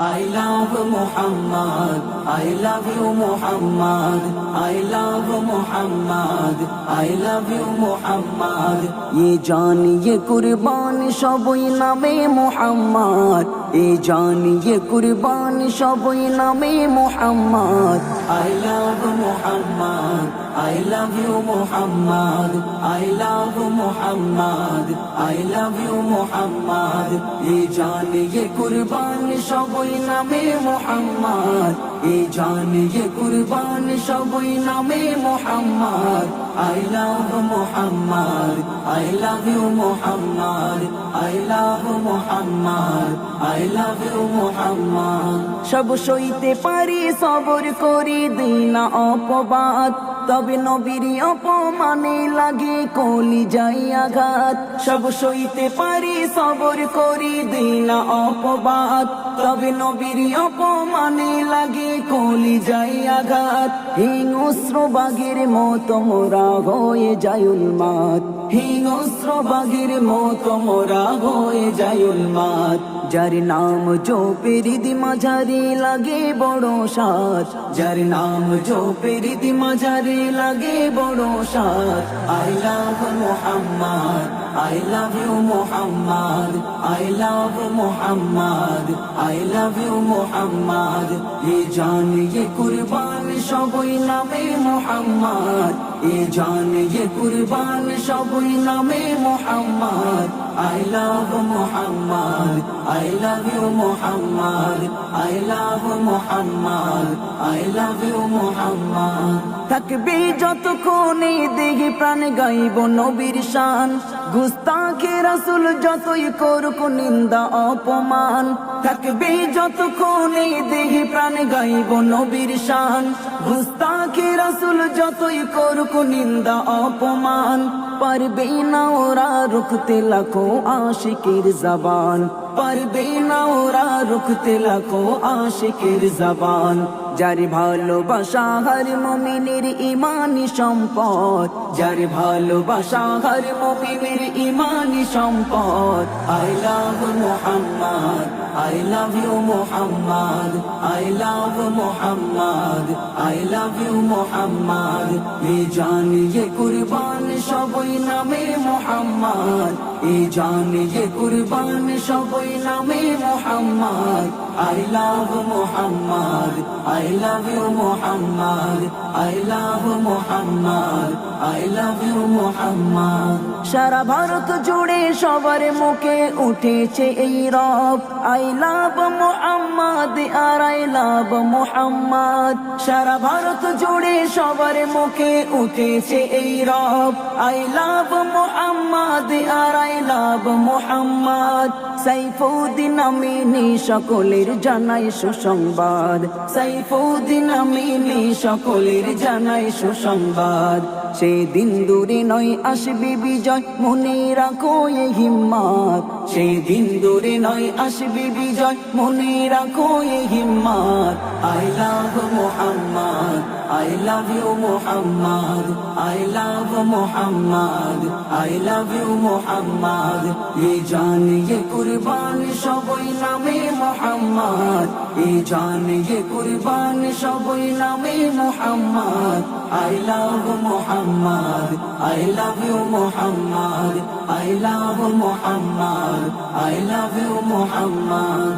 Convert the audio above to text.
I love Muhammad, I love you Muhammad, I love Muhammad, I love you Muhammad. ये जान ये कुर्बान সবই নামে মুহাম্মদ, ये जान ये कुर्बान সবই নামে Muhammad. I love Muhammad, I love you Muhammad, I love Muhammad, I love you Muhammad. ये जान ये कुर्बान সবই নামে মুহাম্মদ, ये जान ये कुर्बान সবই নামে Muhammad. I love Muhammad, I love you Muhammad, I love Muhammad, I love you Muhammad. সব সইতে পারি সবর করি দিই না অপবাদ, তবে নবীর অপমানে লাগে কলি যাই আঘাত. সব সইতে পারি সবর করি দিই না অপবাদ, তবে নবীর অপমানে লাগে কলি যাই আঘাত. হিংস্র বাঘের মতো মোরা হয়ে যায় উন্মাদ, হিংস্র বাঘের মতো মোরা হয়ে যায় উন্মাদ. যার নাম জপের মাঝারি লাগে বড় সাজ, যার নাম জপের মাঝারি লাগে বড় সাজ. I love Muhammad, I love you Muhammad, I love Muhammad, I love you Muhammad. ये जान ये कुर्बान সবই নামে মুহাম্মদ, ये जान ये कुर्बान সবই নামে Muhammad. I love Muhammad, I love you Muhammad, I love Muhammad, I love you Muhammad. থাকবে যতক্ষণে দেহে প্রাণ গাইব নবীর শান, গুস্তাখে রাসূল যতই করুক নিন্দা অপমান. থাকবে যতক্ষণে দেহে প্রাণ গাইব নবীর শান, গুস্তাখে রাসূল যতই করুক নিন্দা অপমান. পারবে না ওরা রুখতে লাখো আশিকের জবান, পারবে না ওরা রুখতে লাখো আশিকের জবান. যার ভালোবাসা হর মুমিনের ইমানি সম্পদ, যার ভালোবাসা হর মুমিনের ইমানি সম্পদ. I love Muhammad, I love you Muhammad, I love Muhammad, I love you Muhammad. ये जान ये कुर्बान সবই নামে মুহাম্মদ, ये जान ये कुर्बान সবই নামে Muhammad. I love Muhammad, I love you Muhammad, I love Muhammad, I love you Muhammad. সারা ভারত জুড়ে সবার মুখে উঠেছে এই রব, I love Muhammad R I love Muhammad. সারা ভারত জুড়ে সবার মুখে উঠেছে এই রব, I love Muhammad R I love Muhammad. Saifuddin Amini সকলের জানাই সুসংবাদ, সাইফুদ্দিন আমিনী সকলের জানাই সুসংবাদ. সেদিন দূরে নয় আসবে বিজয়, মনে রাখো এ হিম্মত. সেদিন দূরে নয় আসবে বিজয়, মনে রাখো এ হিম্মত. I love Muhammad, I love you Muhammad, I love Muhammad, I love you Muhammad. ये जान ये कुर्बान সবই নামে মুহাম্মদ, ये जान ये कुर्बान সবই নামে Muhammad. I love Muhammad, I love you Muhammad, I love Muhammad, I love you Muhammad.